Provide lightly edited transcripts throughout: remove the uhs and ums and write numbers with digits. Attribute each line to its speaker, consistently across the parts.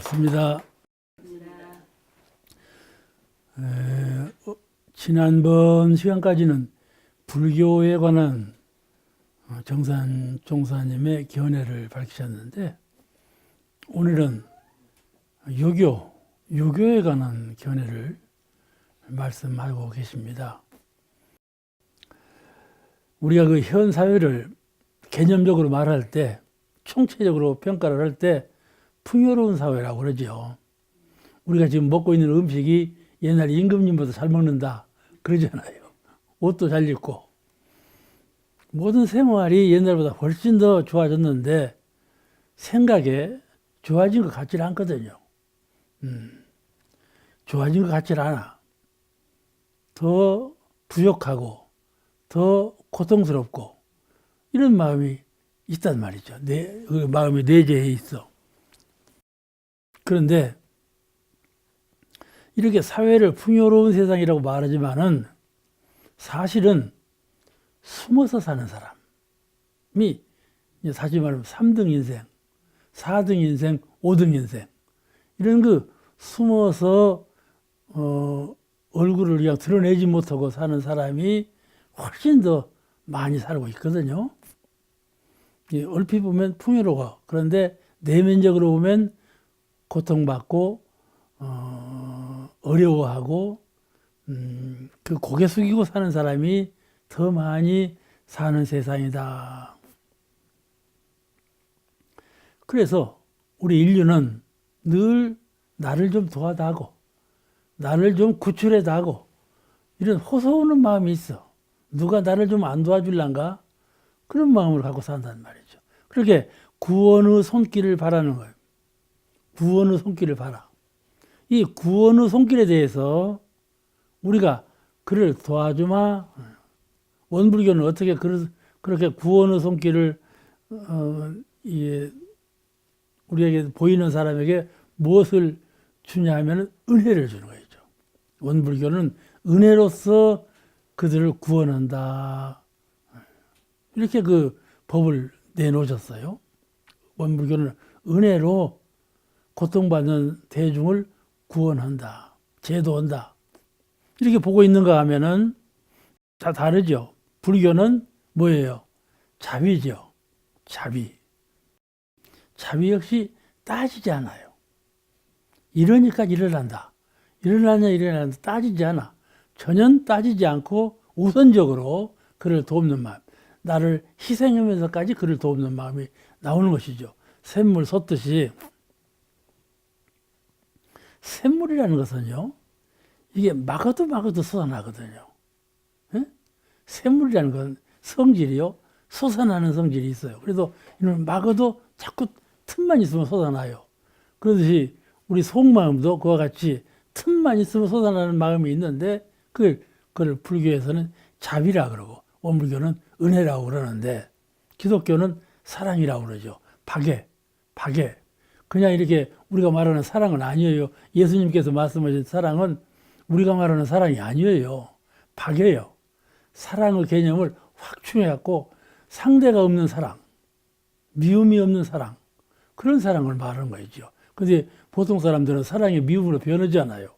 Speaker 1: 반갑습니다. 지난번 시간까지는 불교에 관한 정산 종사님의 견해를 밝히셨는데, 오늘은 유교에 관한 견해를 말씀하고 계십니다. 우리가 그 현 사회를 개념적으로 말할 때, 총체적으로 평가를 할 때 풍요로운 사회라고 그러죠. 우리가 지금 먹고 있는 음식이 옛날 임금님보다 잘 먹는다 그러잖아요. 옷도 잘 입고 모든 생활이 옛날보다 훨씬 더 좋아졌는데 생각에 좋아진 것 같지 않거든요. 좋아진 것 같지 않아. 더 부족하고 더 고통스럽고 이런 마음이 있단 말이죠. 그 마음이 내재해 있어. 그런데 이렇게 사회를 풍요로운 세상이라고 말하지만은 사실은 숨어서 사는 사람이 사실 말하면 3등 인생, 4등 인생, 5등 인생 이런 그 숨어서 얼굴을 그냥 드러내지 못하고 사는 사람이 훨씬 더 많이 살고 있거든요. 얼핏 보면 풍요로워. 그런데 내면적으로 보면 고통받고 어려워하고 그 고개 숙이고 사는 사람이 더 많이 사는 세상이다. 그래서 우리 인류는 늘 나를 좀 도와다고, 나를 좀 구출해다고 이런 호소하는 마음이 있어. 누가 나를 좀 안 도와줄란가? 그런 마음을 갖고 산단 말이죠. 그렇게 구원의 손길을 바라는 거예요. 구원의 손길을 바라. 이 구원의 손길에 대해서 우리가 그를 도와주마. 원불교는 어떻게 그렇게 구원의 손길을 우리에게 보이는 사람에게 무엇을 주냐 하면 은혜를 주는 거죠. 원불교는 은혜로서 그들을 구원한다. 이렇게 그 법을 내놓으셨어요. 원불교는 은혜로 고통받는 대중을 구원한다. 제도한다. 이렇게 보고 있는가 하면은 다 다르죠. 불교는 뭐예요? 자비죠. 자비. 자비 역시 따지지 않아요. 이러니까 일어난다. 일어난다. 따지지 않아. 전혀 따지지 않고 우선적으로 그를 돕는 마음. 나를 희생하면서까지 그를 돕는 마음이 나오는 것이죠. 샘물 솟듯이. 샘물이라는 것은요, 이게 막아도 솟아나거든요. 에? 샘물이라는 건 성질이요, 솟아나는 성질이 있어요. 그래서 이는 막아도 자꾸 틈만 있으면 솟아나요. 그러듯이 우리 속마음도 그와 같이 틈만 있으면 솟아나는 마음이 있는데 그걸 불교에서는 자비라 그러고 원불교는 은혜라고 그러는데 기독교는 사랑이라고 그러죠. 박애. 그냥 이렇게 우리가 말하는 사랑은 아니에요. 예수님께서 말씀하신 사랑은 우리가 말하는 사랑이 아니에요. 박애요. 사랑의 개념을 확 충해갖고 상대가 없는 사랑, 미움이 없는 사랑, 그런 사랑을 말하는 거죠. 근데 보통 사람들은 사랑이 미움으로 변하잖아요.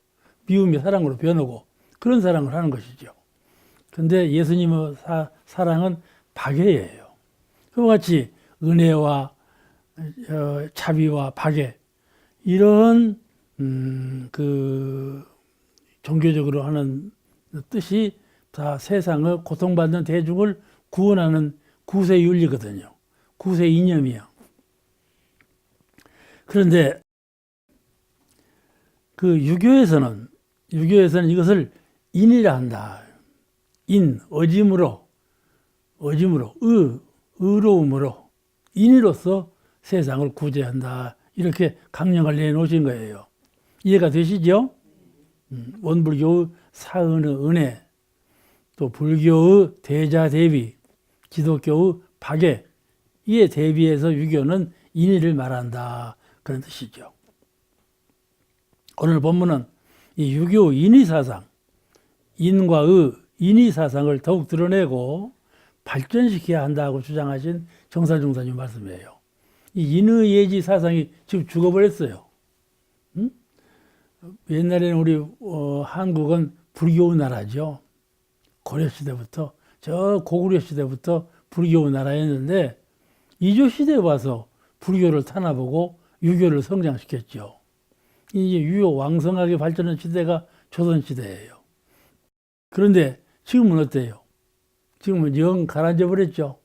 Speaker 1: 미움이 사랑으로 변하고 그런 사랑을 하는 것이죠. 근데 예수님의 사랑은 박애예요. 그와 같이 은혜와 자비와 박애 이런 그 종교적으로 하는 뜻이 다 세상의 고통받는 대중을 구원하는 구세 윤리거든요. 구세 이념이요. 그런데 그 유교에서는 이것을 인이라 한다. 어짐으로, 의로움으로, 인으로서 세상을 구제한다. 이렇게 강령을 내놓으신 거예요. 이해가 되시죠? 원불교의 사은의 은혜, 또 불교의 대자대비, 기독교의 박애, 이에 대비해서 유교는 인의를 말한다. 그런 뜻이죠. 오늘 본문은 이 유교 인의사상, 인과 의, 인의사상을 더욱 드러내고 발전시켜야 한다고 주장하신 정살종사님 말씀이에요. 이 인의예지 사상이 지금 죽어버렸어요. 옛날에는 우리 한국은 불교 나라죠. 고려 시대부터 저 고구려 시대부터 불교 나라였는데 이조 시대에 와서 불교를 타나보고 유교를 성장시켰죠. 이제 유교 왕성하게 발전한 시대가 조선 시대예요. 그런데 지금은 어때요? 지금은 영 가라앉아 버렸죠.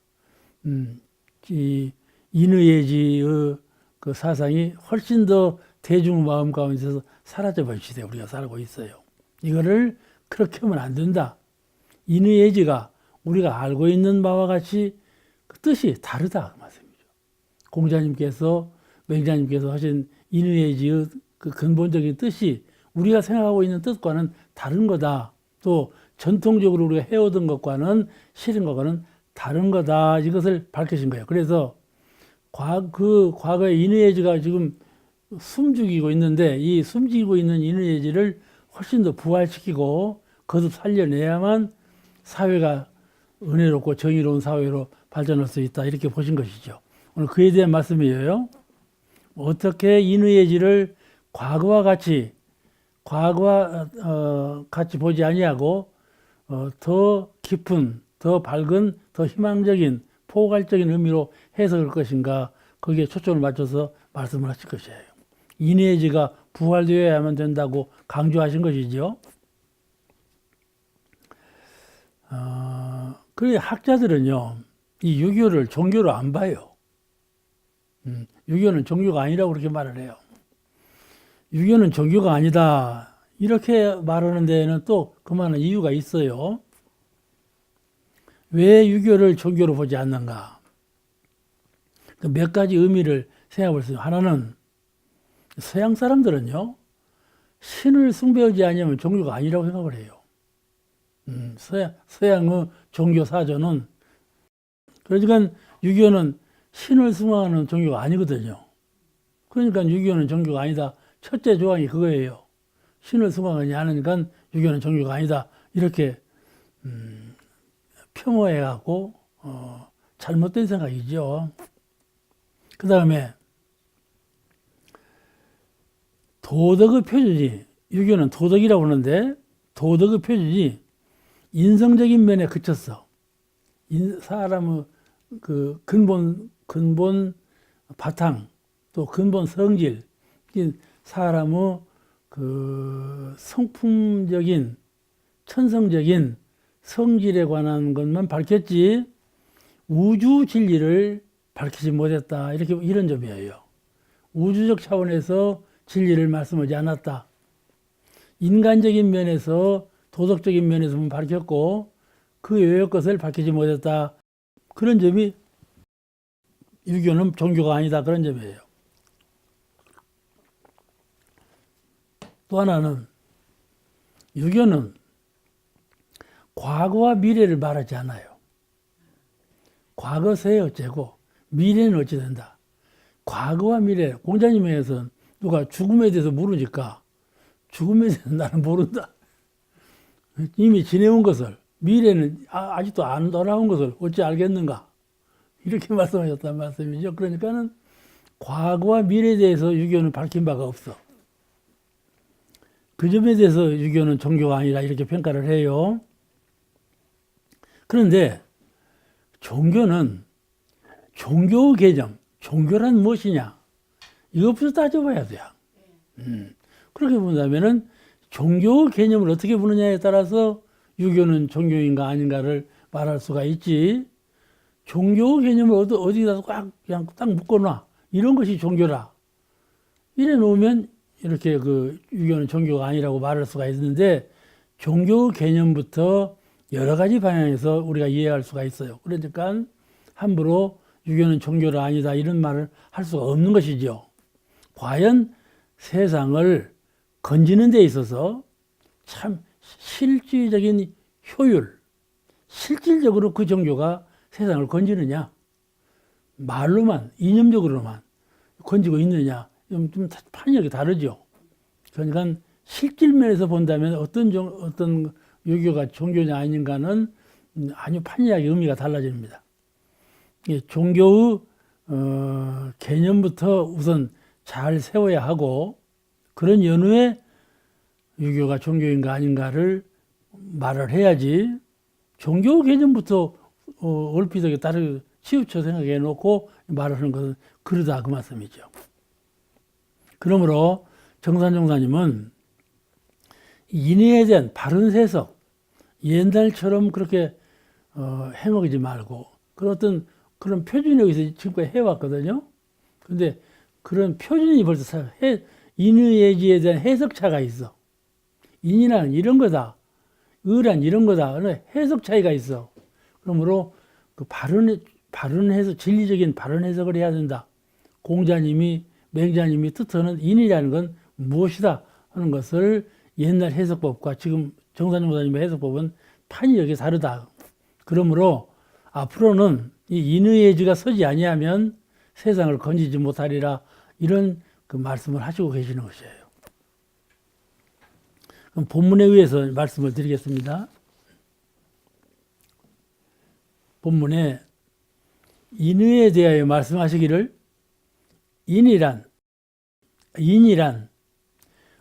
Speaker 1: 이 인의예지의 그 사상이 훨씬 더 대중 마음 가운데서 사라져 버린 시대에 우리가 살고 있어요. 이거를 그렇게 하면 안 된다. 인의예지가 우리가 알고 있는 바와 같이 그 뜻이 다르다 그 말씀이죠. 공자님께서 맹자님께서 하신 인의예지의 그 근본적인 뜻이 우리가 생각하고 있는 뜻과는 다른 거다. 또 전통적으로 우리가 해오던 것과는 실은 것과는 다른 거다. 이것을 밝히신 거예요. 그래서 그 과거의 인의예지가 지금 숨죽이고 있는데 이 숨죽이고 있는 인의예지를 훨씬 더 부활시키고 거듭 살려내야만 사회가 은혜롭고 정의로운 사회로 발전할 수 있다. 이렇게 보신 것이죠. 오늘 그에 대한 말씀이에요. 어떻게 인의예지를 과거와 같이 보지 아니하고 더 깊은, 더 밝은, 더 희망적인, 포괄적인 의미로 해석할 것인가 거기에 초점을 맞춰서 말씀을 하실 것이에요. 인의예지가 부활되어야만 된다고 강조하신 것이죠. 그래 학자들은요, 이 유교를 종교로 안 봐요. 유교는 종교가 아니라고 그렇게 말을 해요. 유교는 종교가 아니다. 이렇게 말하는 데에는 또 그만한 이유가 있어요. 왜 유교를 종교로 보지 않는가? 몇 가지 의미를 생각해 볼 수 있어요. 하나는 서양 사람들은요, 신을 숭배하지 않으면 종교가 아니라고 생각을 해요. 서양의 종교 사전은, 그러니까 유교는 신을 숭배하는 종교가 아니거든요. 그러니까 유교는 종교가 아니다. 첫째 조항이 그거예요. 신을 숭배하지 않으니까 유교는 종교가 아니다. 이렇게 폄호해갖고 잘못된 생각이죠. 그 다음에 도덕의 표준이, 유교는 도덕이라고 하는데 도덕의 표준이 인성적인 면에 그쳤어. 사람의 그 근본 바탕, 또 근본 성질, 사람의 그 성품적인, 천성적인 성질에 관한 것만 밝혔지 우주 진리를 밝히지 못했다. 이런 점이에요. 우주적 차원에서 진리를 말씀하지 않았다. 인간적인 면에서, 도덕적인 면에서만 밝혔고 그 외의 것을 밝히지 못했다. 그런 점이 유교는 종교가 아니다. 그런 점이에요. 또 하나는 유교는 과거와 미래를 말하지 않아요. 과거 새에 어째고 미래는 어찌 된다. 과거와 미래, 공자님에서는 누가 죽음에 대해서 물으니까 죽음에 대해서 나는 모른다. 이미 지내온 것을, 미래는 아직도 안 돌아온 것을 어찌 알겠는가. 이렇게 말씀하셨단 말씀이죠. 그러니까는 과거와 미래에 대해서 유교는 밝힌 바가 없어. 그 점에 대해서 유교는 종교가 아니라 이렇게 평가를 해요. 그런데 종교는 종교 개념, 종교란 무엇이냐? 이것부터 따져봐야 돼요. 그렇게 본다면은 종교 개념을 어떻게 보느냐에 따라서 유교는 종교인가 아닌가를 말할 수가 있지. 종교 개념을 어디다 그냥 딱 묶어놔. 이런 것이 종교라. 이래 놓으면 이렇게 그 유교는 종교가 아니라고 말할 수가 있는데 종교 개념부터 여러 가지 방향에서 우리가 이해할 수가 있어요. 그러니까 함부로 유교는 종교가 아니다 이런 말을 할 수가 없는 것이죠. 과연 세상을 건지는 데 있어서 참 실질적인 효율, 실질적으로 그 종교가 세상을 건지느냐, 말로만, 이념적으로만 건지고 있느냐, 좀 판이하게 다르죠. 그러니까 실질면에서 본다면 어떤 유교가 종교냐 아닌가는 아주 판이하게 의미가 달라집니다. 종교의 개념부터 우선 잘 세워야 하고 그런 연후에 유교가 종교인가 아닌가를 말을 해야지 종교 개념부터 얼핏하게 따로 치우쳐 생각해 놓고 말을 하는 것은 그러다 그 말씀이죠. 그러므로 정산종사님은 인의에 대한 바른 해석, 옛날처럼 그렇게 행하지 말고 그런 어떤 그런 표준이 여기서 지금까지 해왔거든요. 근데 그런 표준이 벌써 인의예지에 대한 해석차가 있어. 인이란 이런 거다. 의란 이런 거다. 해석 차이가 있어. 그러므로 그 바른 해석, 진리적인 바른 해석을 해야 된다. 공자님이, 맹자님이 뜻하는 인이라는 건 무엇이다 하는 것을 옛날 해석법과 지금 정산종사님의 해석법은 판이 여기 다르다. 그러므로 앞으로는 이 인의예지가 서지 아니하면 세상을 건지지 못하리라 이런 그 말씀을 하시고 계시는 것이에요. 그럼 본문에 의해서 말씀을 드리겠습니다. 본문에 인의에 대하여 말씀하시기를 인이란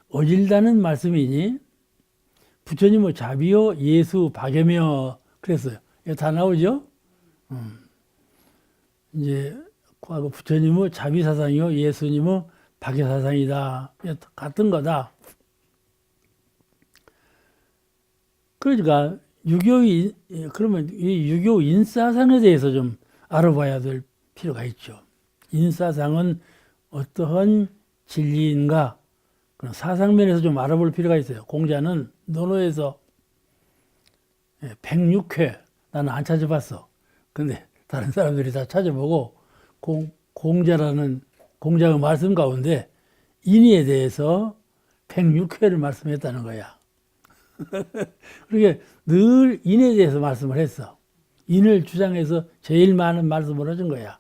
Speaker 1: 어질다는 말씀이니 부처님의 자비요 예수 박여며 그랬어요. 이거 다 나오죠? 이제 과거 부처님의 자비 사상이요 예수님의 박여 사상이다. 같은 거다. 그러니까 그러면 이 유교 인사상에 대해서 좀 알아봐야 될 필요가 있죠. 인사상은 어떠한 진리인가? 그런 사상면에서 좀 알아볼 필요가 있어요. 공자는 논어에서 106회 나는 안 찾아봤어. 근데 다른 사람들이 다 찾아보고 공자의 말씀 가운데 인의에 대해서 106회를 말씀했다는 거야. 그렇게 늘 인에 대해서 말씀을 했어. 인을 주장해서 제일 많은 말씀을 해준 거야.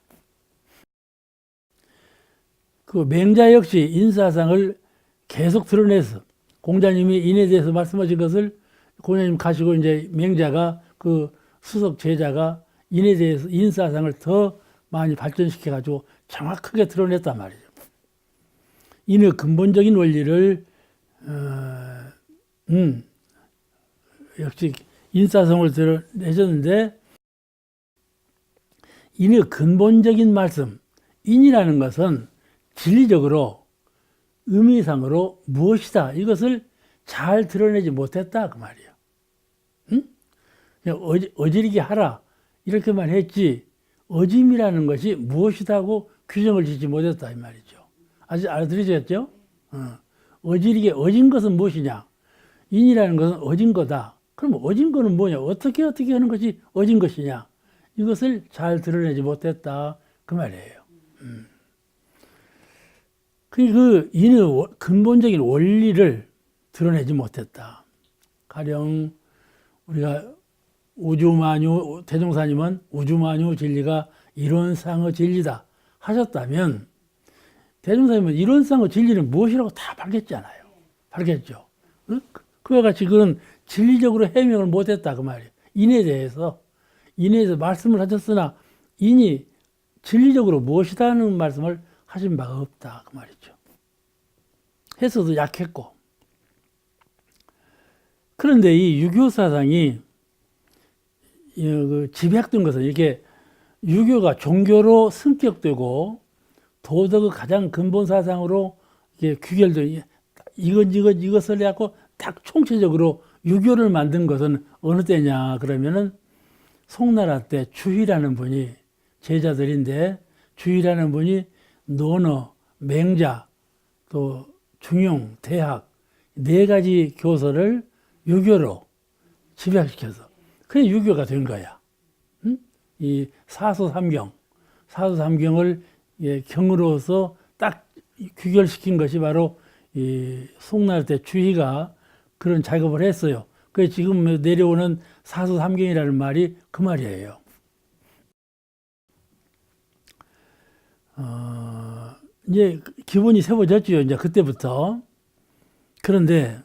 Speaker 1: 그 맹자 역시 인사상을 계속 드러냈어. 공자님이 인에 대해서 말씀하신 것을 공자님 가시고 이제 맹자가 그 수석 제자가 인에 대해서 인사상을 더 많이 발전시켜 가지고 정확하게 드러냈단 말이죠. 인의 근본적인 원리를 역시 인사성을 드러내셨는데 인의 근본적인 말씀, 인이라는 것은 진리적으로 의미상으로 무엇이다 이것을 잘 드러내지 못했다 그 말이에요. 그냥 어지르게 하라 이렇게만 했지 어짐이라는 것이 무엇이다고 규정을 짓지 못했다 이 말이죠. 아직 알아들으셨죠? 어지르게 어진 것은 무엇이냐? 인이라는 것은 어진 거다. 그럼 어진 거는 뭐냐? 어떻게 하는 것이 어진 것이냐? 이것을 잘 드러내지 못했다 그 말이에요. 그 인의 근본적인 원리를 드러내지 못했다. 가령 우리가 우주만유 대종사님은 우주만유 진리가 이론상의 진리다 하셨다면 대종사님은 이론상의 진리는 무엇이라고 다 밝혔잖아요. 밝혔죠. 그와 같이 그런 진리적으로 해명을 못했다 그 말이에요. 인에 대해서 말씀을 하셨으나 인이 진리적으로 무엇이다는 말씀을 하신 바가 없다 그 말이죠. 해서도 약했고. 그런데 이 유교 사상이 집약된 것은 이렇게 유교가 종교로 승격되고 도덕의 가장 근본 사상으로 이게 규결된 이것을 해갖고 딱 총체적으로 유교를 만든 것은 어느 때냐 그러면은 송나라 때 주희라는 분이 제자들인데 주희라는 분이 논어, 맹자, 또 중용, 대학 4가지 교서를 유교로 집약시켜서 그게 유교가 된 거야. 이 사서삼경을 경으로서 딱 규결시킨 것이 바로 이 송나라 때 주희가 그런 작업을 했어요. 그래서 지금 내려오는 사서삼경이라는 말이 그 말이에요. 이제 기본이 세워졌죠. 이제 그때부터. 그런데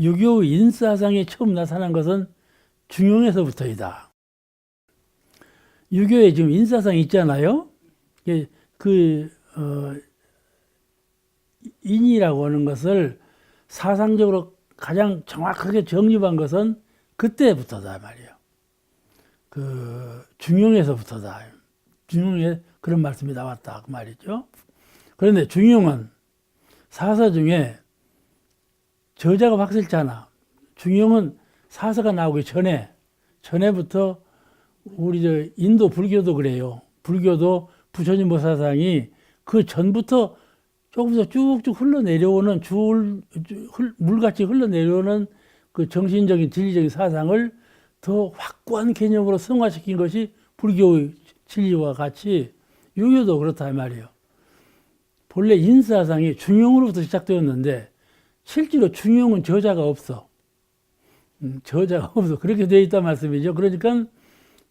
Speaker 1: 유교 인사상에 처음 나타난 것은 중용에서부터이다. 유교에 지금 인사상이 있잖아요. 인이라고 하는 것을 사상적으로 가장 정확하게 정립한 것은 그때부터다 말이에요. 그 중용에서부터다. 중용에 그런 말씀이 나왔다 그 말이죠. 그런데 중용은 사서 중에 저자가 확실찮아. 중용은 사서가 나오기 전에부터 우리 저 인도 불교도 그래요. 불교도 부처님 보살상이 그 전부터 조금씩 쭉쭉 흘러내려오는 물같이 흘러내려오는 그 정신적인 진리적인 사상을 더 확고한 개념으로 승화시킨 것이 불교의 진리와 같이 유교도 그렇다 말이에요. 본래 인사상이 중용으로부터 시작되었는데 실제로 중용은 저자가 없어. 저자가 없어. 그렇게 되어 있단 말씀이죠. 그러니까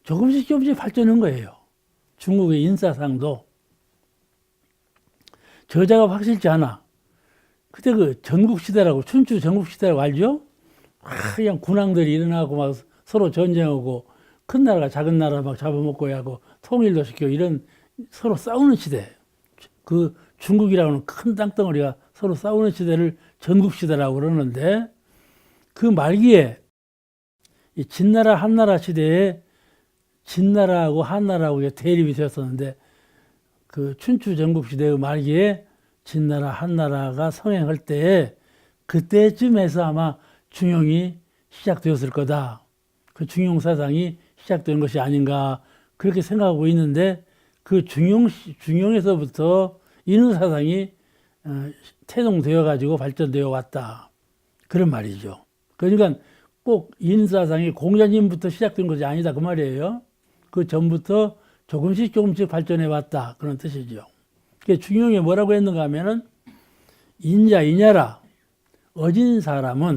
Speaker 1: 조금씩 발전한 거예요. 중국의 인사상도. 저자가 확실치 않아. 그때 그 전국시대라고, 춘추 전국시대라고 알죠? 그냥 군왕들이 일어나고 막 서로 전쟁하고 큰 나라가 작은 나라 막 잡아먹고 하고 통일도 시키고 이런 서로 싸우는 시대. 그 중국이라고는 큰 땅덩어리가 서로 싸우는 시대를 전국시대라고 그러는데 그 말기에 이 진나라 한나라 시대에 진나라하고 한나라하고 대립이 되었었는데 그 춘추 전국시대의 말기에 진나라 한나라가 성행할 때 그때쯤에서 아마 중용이 시작되었을 거다. 그 중용 사상이 시작된 것이 아닌가 그렇게 생각하고 있는데 그 중용에서부터 인hu 사상이 태동되어 가지고 발전되어 왔다. 그런 말이죠. 그러니까 꼭 인hu 사상이 공자님부터 시작된 것이 아니다 그 말이에요. 그 전부터 조금씩 발전해 왔다 그런 뜻이죠. 중용에 뭐라고 했는가 하면은 인자 이냐라 어진 사람이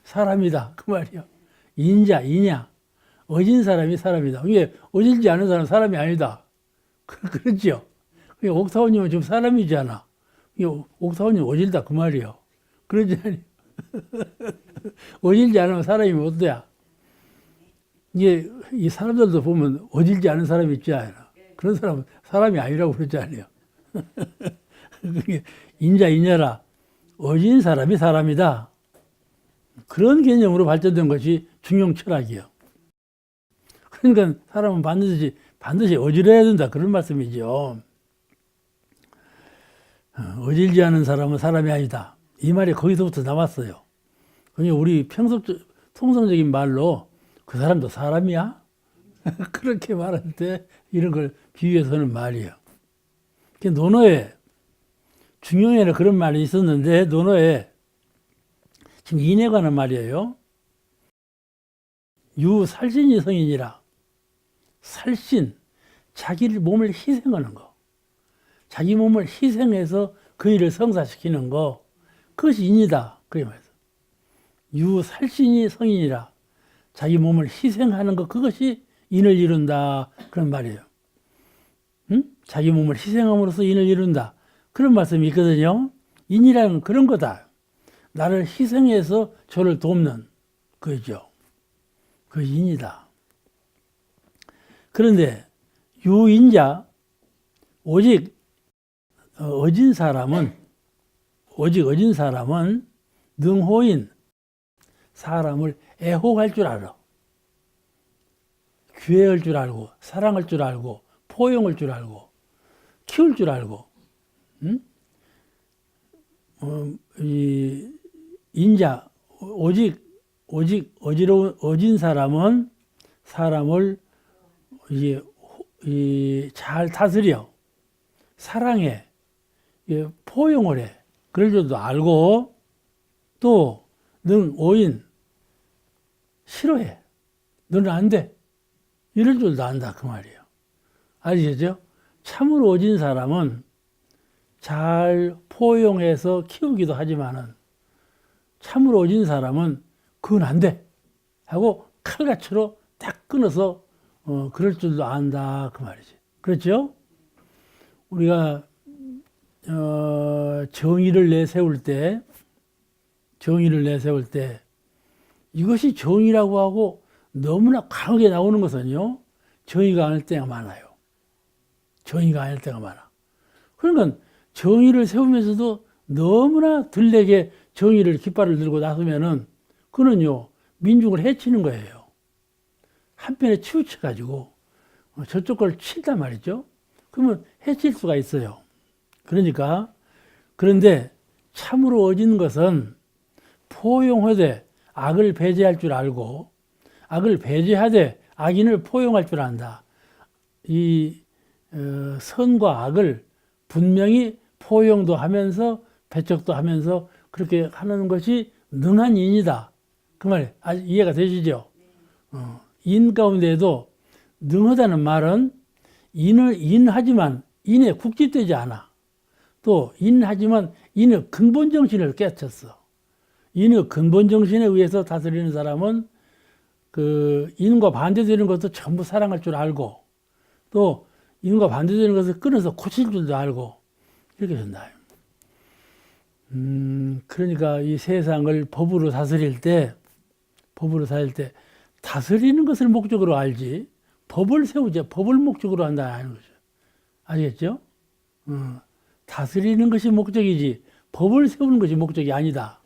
Speaker 1: 사람이다 그 말이요. 인자 이냐 어진 사람이 사람이다. 이게 어질지 않은 사람은 사람이 아니다. 그렇죠. 옥타원님은 지금 사람이잖아. 옥타원님 어질다 그 말이요. 그러지 않아요. 어질지 않으면 사람이 못 돼야. 이게 이 사람들도 보면 어질지 않은 사람이 있지 않아. 그런 사람은 사람이 아니라고 그러지 않아요. 인자 이냐라 어진 사람이 사람이다. 그런 개념으로 발전된 것이 중용 철학이에요. 그러니까 사람은 반드시 어질해야 된다 그런 말씀이죠. 어질지 않은 사람은 사람이 아니다. 이 말이 거기서부터 나왔어요. 그냥 우리 평소 통상적인 말로 그 사람도 사람이야? 그렇게 말할 때 이런 걸 비유해서 하는 말이에요. 논어에 중용에는 그런 말이 있었는데 논어에 지금 인에 관한 말이에요. 유살신이 성인이라. 살신, 자기 몸을 희생하는 거. 자기 몸을 희생해서 그 일을 성사시키는 거. 그것이 인이다. 그게 말이에요. 유살신이 성인이라. 자기 몸을 희생하는 것, 그것이 인을 이룬다. 그런 말이에요. 응? 자기 몸을 희생함으로써 인을 이룬다. 그런 말씀이 있거든요. 인이라는 건 그런 거다. 나를 희생해서 저를 돕는 거죠. 그 인이다. 그런데 유인자, 오직 어진 사람은 능호인, 사람을 애호할 줄 알아. 귀해할 줄 알고, 사랑할 줄 알고, 포용할 줄 알고, 키울 줄 알고, 응? 이 인자, 오직 어진 사람은 사람을 잘 다스려, 사랑해, 포용을 해. 그럴 줄도 알고, 또, 오인, 싫어해. 너는 안 돼. 이럴 줄도 안다. 그 말이에요. 아시겠죠? 참으로 오진 사람은 잘 포용해서 키우기도 하지만은 참으로 오진 사람은 그건 안 돼. 하고 칼같이로 딱 끊어서 그럴 줄도 안다. 그 말이지. 그렇죠? 우리가 정의를 내세울 때 이것이 정의라고 하고 너무나 강하게 나오는 것은요, 정의가 아닐 때가 많아요. 정의가 아닐 때가 많아. 그러니까 정의를 세우면서도 너무나 들에게 정의를 깃발을 들고 나서면은 그는요 민중을 해치는 거예요. 한편에 치우쳐가지고 저쪽 걸 친단 말이죠. 그러면 해칠 수가 있어요. 그러니까 그런데 참으로 어진 것은 포용하되 악을 배제할 줄 알고 악을 배제하되 악인을 포용할 줄 안다. 이 선과 악을 분명히 포용도 하면서 배척도 하면서 그렇게 하는 것이 능한 인이다. 그 말 이해가 되시죠? 인 가운데에도 능하다는 말은 인하지만 인에 국집되지 않아. 또 인하지만 인의 근본 정신을 깨쳤어. 인의 근본 정신에 의해서 다스리는 사람은 그 인과 반대되는 것도 전부 사랑할 줄 알고 또 인과 반대되는 것을 끊어서 고칠 줄도 알고 이렇게 된다. 그러니까 이 세상을 법으로 다스릴 때 다스리는 것을 목적으로 알지 법을 세우자 법을 목적으로 한다 하는 거죠. 아시겠죠? 다스리는 것이 목적이지 법을 세우는 것이 목적이 아니다.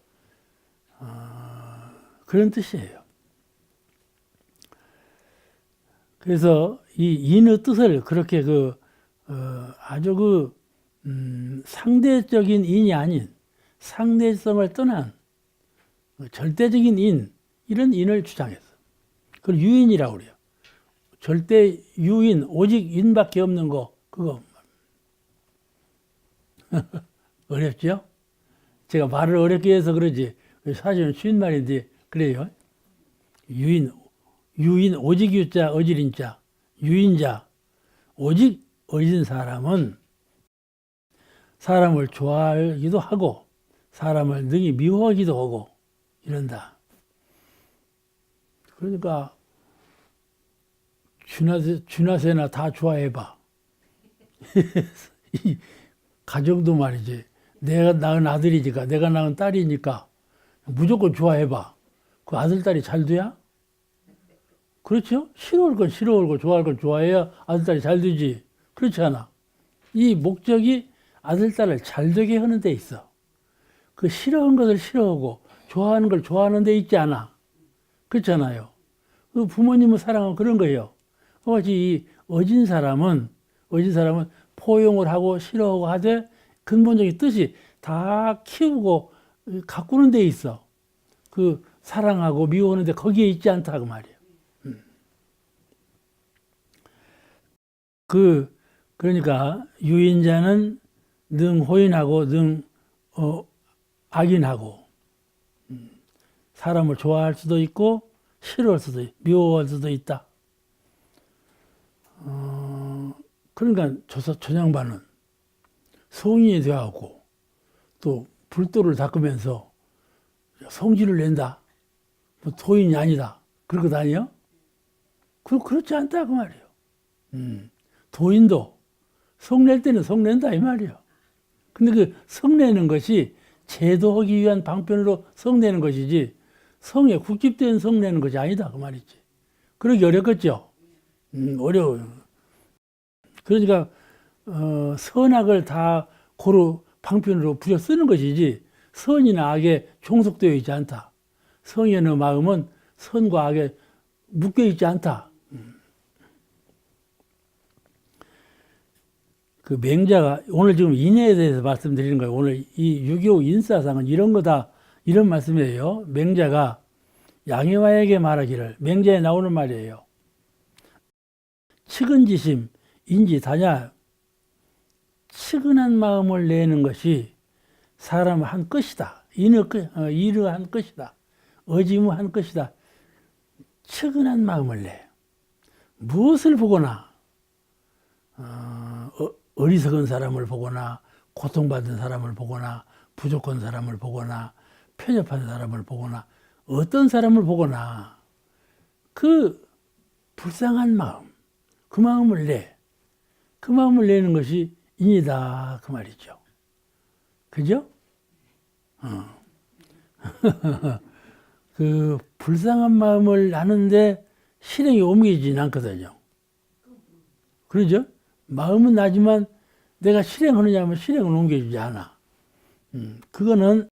Speaker 1: 그런 뜻이에요. 그래서 이 인의 뜻을 그렇게 아주 상대적인 인이 아닌 상대성을 떠난 절대적인 인, 이런 인을 주장했어. 그걸 유인이라고 그래요. 절대 유인, 오직 인밖에 없는 거, 그거. 어렵죠? 제가 말을 어렵게 해서 그러지. 사실은 쉬운 말인데, 그래요. 유인, 오직 유자, 어질인자, 유인자, 오직 어진 사람은 사람을 좋아하기도 하고, 사람을 능히 미워하기도 하고, 이런다. 그러니까, 주나세나 다 좋아해봐. 이 가정도 말이지. 내가 낳은 아들이니까, 내가 낳은 딸이니까 무조건 좋아해봐. 그 아들, 딸이 잘 돼야? 그렇죠? 싫어할 건 싫어하고 좋아할 건 좋아해야 아들, 딸이 잘 되지. 그렇지 않아? 이 목적이 아들, 딸을 잘 되게 하는 데 있어. 그 싫어하는 것을 싫어하고 좋아하는 걸 좋아하는 데 있지 않아. 그렇잖아요. 그 부모님을 사랑하면 그런 거예요. 그것이 이 어진 사람은 포용을 하고 싫어하고 하되 근본적인 뜻이 다 키우고 가꾸는 데 있어. 그 사랑하고 미워하는데 거기에 있지 않다 그 말이에요. 그러니까 유인자는 능 호인하고 능 악인하고 사람을 좋아할 수도 있고 싫어할 수도 있고 미워할 수도 있다. 그러니까 저 양반은 성인이 되어갖고 또 불도를 닦으면서 성질을 낸다. 뭐 도인이 아니다. 그러고 다녀? 그렇지 않다 그 말이에요. 도인도 성낼 때는 성낸다 이 말이에요. 근데 그 성내는 것이 제도하기 위한 방편으로 성내는 것이지 성에 국집된 성내는 것이 아니다 그 말이지. 그러기 어렵겠죠. 어려워요. 그러니까 선악을 다 고루 방편으로 부려 쓰는 것이지 선이나 악에 종속되어 있지 않다. 성인의 마음은 선과 악에 묶여 있지 않다. 그 맹자가 오늘 지금 인에 대해서 말씀드리는 거예요. 오늘 이 6.25 인사상은 이런 거다 이런 말씀이에요. 맹자가 양해와에게 말하기를 맹자에 나오는 말이에요. 측은지심 인지다냐. 측은한 마음을 내는 것이 사람을 한 것이다. 이르한 것이다. 어지무한 것이다. 측은한 마음을 내. 무엇을 보거나 어리석은 사람을 보거나 고통받은 사람을 보거나 부족한 사람을 보거나 편협한 사람을 보거나 어떤 사람을 보거나 그 불쌍한 마음, 그 마음을 내. 그 마음을 내는 것이 인이다 그 말이죠. 그죠? 그 불쌍한 마음을 나는데 실행에 옮기지는 않거든요. 그러죠? 마음은 나지만 내가 실행하느냐 하면 실행을 옮겨주지 않아. 그거는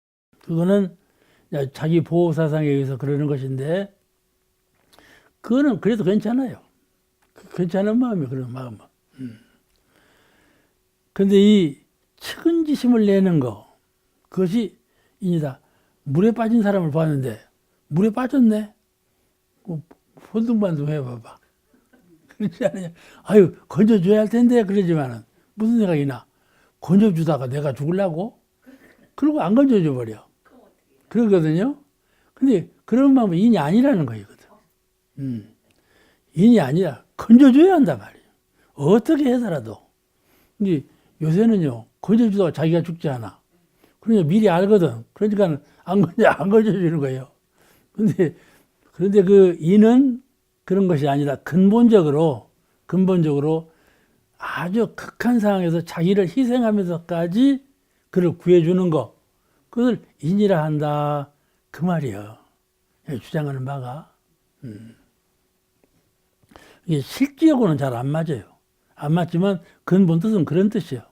Speaker 1: 자기 보호 사상에 의해서 그러는 것인데, 그거는 그래도 괜찮아요. 괜찮은 마음이에요, 그런 마음은. 근데 이 측은지심을 내는 거, 그것이 인이다. 물에 빠진 사람을 봤는데, 물에 빠졌네? 본둥반둥 해봐봐. 그렇지 않느냐? 아유, 건져줘야 할 텐데, 그러지만은, 무슨 생각이 나? 건져주다가 내가 죽으려고? 그러고 안 건져줘 버려. 그러거든요? 근데 그런 마음은 인이 아니라는 거거든. 인이 아니라, 건져줘야 한단 말이에요. 어떻게 해서라도. 근데 요새는요, 건져주다가 자기가 죽지 않아. 그러니까 미리 알거든. 그러니까 안 건져주는 거예요. 그런데 그 인은 그런 것이 아니라 근본적으로 아주 극한 상황에서 자기를 희생하면서까지 그를 구해주는 거, 그걸 인이라 한다. 그 말이에요. 주장하는 바가. 이게 실제하고는 잘 안 맞아요. 안 맞지만 근본 뜻은 그런 뜻이에요.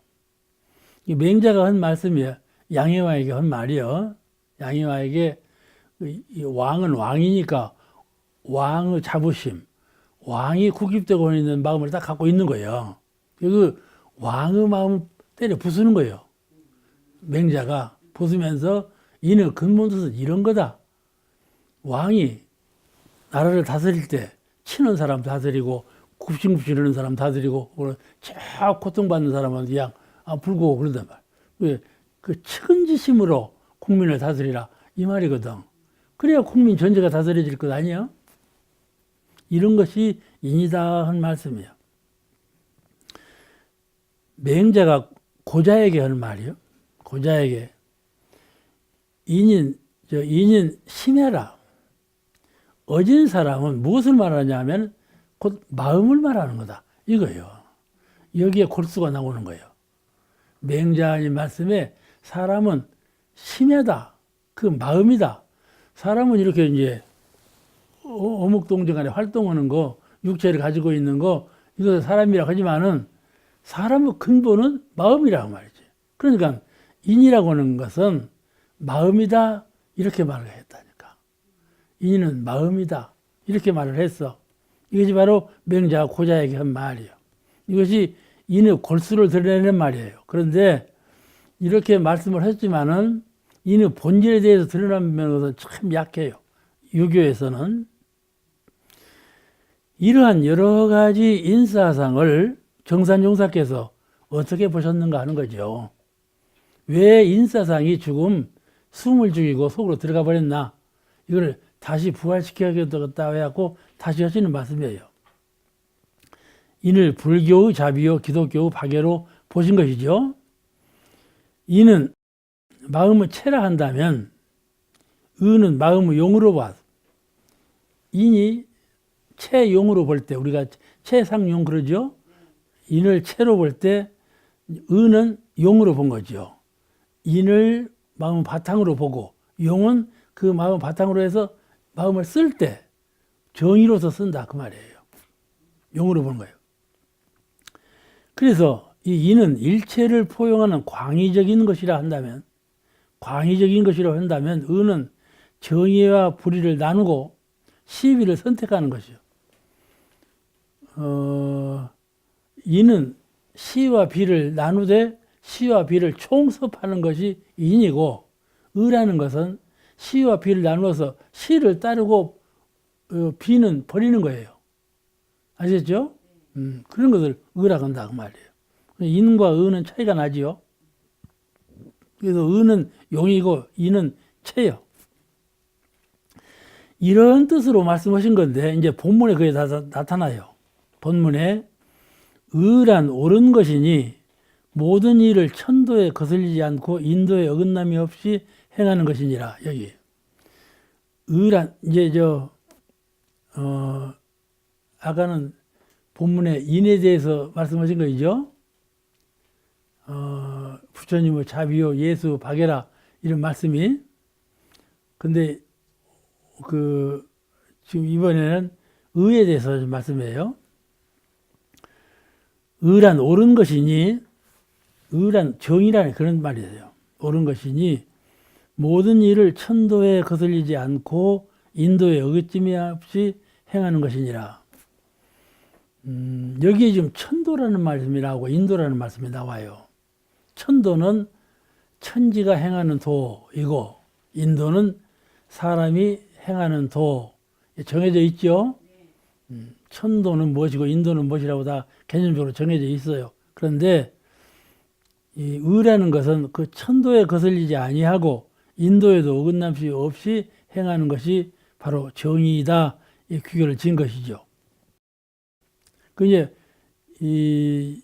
Speaker 1: 이 맹자가 한 말씀이에요. 양해와에게 한 말이요. 양해와에게 이 왕은 왕이니까 왕의 자부심, 왕이 국립되고 있는 마음을 딱 갖고 있는 거예요. 그 왕의 마음을 때려 부수는 거예요. 맹자가 부수면서 이는 근본 뜻은 이런 거다. 왕이 나라를 다스릴 때 치는 사람 다스리고 굽신굽신 하는 사람 다스리고 쫙 고통받는 사람은 그냥 불고 그런단 말이에요. 그 측은지심으로 국민을 다스리라 이 말이거든. 그래야 국민 전체가 다스려질 것 아니야? 이런 것이 인이다 한 말씀이에요. 맹자가 고자에게 하는 말이요. 고자에게 인인 심해라. 어진 사람은 무엇을 말하냐 하면 곧 마음을 말하는 거다. 이거예요. 여기에 골수가 나오는 거예요. 맹자의 말씀에 사람은 심해다. 그 마음이다. 사람은 이렇게 이제 어묵동정 간에 활동하는 거, 육체를 가지고 있는 거, 이거 사람이라고 하지만은 사람의 근본은 마음이라고 말이지. 그러니까 인이라고 하는 것은 마음이다. 이렇게 말을 했다니까. 인은 마음이다. 이렇게 말을 했어. 이것이 바로 맹자가 고자에게 한 말이에요. 이것이 인의 골수를 드러내는 말이에요. 그런데 이렇게 말씀을 했지만은 인의 본질에 대해서 드러나는 것은 참 약해요. 유교에서는. 이러한 여러 가지 인사상을 정산용사께서 어떻게 보셨는가 하는 거죠. 왜 인사상이 숨을 죽이고 속으로 들어가 버렸나? 이걸 다시 부활시켜야겠다 해갖고 다시 하시는 말씀이에요. 인을 불교의 자비요 기독교의 박애로 보신 것이죠. 이는 마음을 체라 한다면 의는 마음의 용으로 봐. 인이 체용으로 볼 때 우리가 체상용 그러죠. 인을 체로 볼 때 의는 용으로 본 거죠. 인을 마음 바탕으로 보고 용은 그 마음 바탕으로 해서 마음을 쓸 때 정의로서 쓴다 그 말이에요. 용으로 보는 거예요. 그래서 이 인은 일체를 포용하는 광의적인 것이라 한다면 의는 정의와 불의를 나누고 시비를 선택하는 것이요. 인은 시와 비를 나누되 시와 비를 총섭하는 것이 인이고, 의라는 것은 시와 비를 나누어서 시를 따르고 비는 버리는 거예요. 아셨죠? 그런 것을 의라고 한다 그 말이에요. 인과 의는 차이가 나지요. 그래서 의는 용이고 인은 체요. 이런 뜻으로 말씀하신 건데 이제 본문에 그게 다 나타나요. 본문에 의란 옳은 것이니 모든 일을 천도에 거슬리지 않고 인도에 어긋남이 없이 행하는 것이니라. 여기 의란 이제 아까는 본문에 인에 대해서 말씀하신 거죠. 부처님의 자비요 예수 박애라 이런 말씀이. 근데 지금 이번에는 의에 대해서 말씀해요. 의란 옳은 것이니, 의란 정의라는 그런 말이에요. 옳은 것이니 모든 일을 천도에 거슬리지 않고 인도에 어긋짐이 없이 행하는 것이니라. 여기에 지금 천도라는 말씀이 나오고 인도라는 말씀이 나와요. 천도는 천지가 행하는 도이고 인도는 사람이 행하는 도. 정해져 있죠. 천도는 무엇이고 인도는 무엇이라고 다 개념적으로 정해져 있어요. 그런데 이 의라는 것은 그 천도에 거슬리지 아니하고 인도에도 어긋남이 없이 행하는 것이 바로 정의이다. 이 규결을 지은 것이죠. 그 이제 이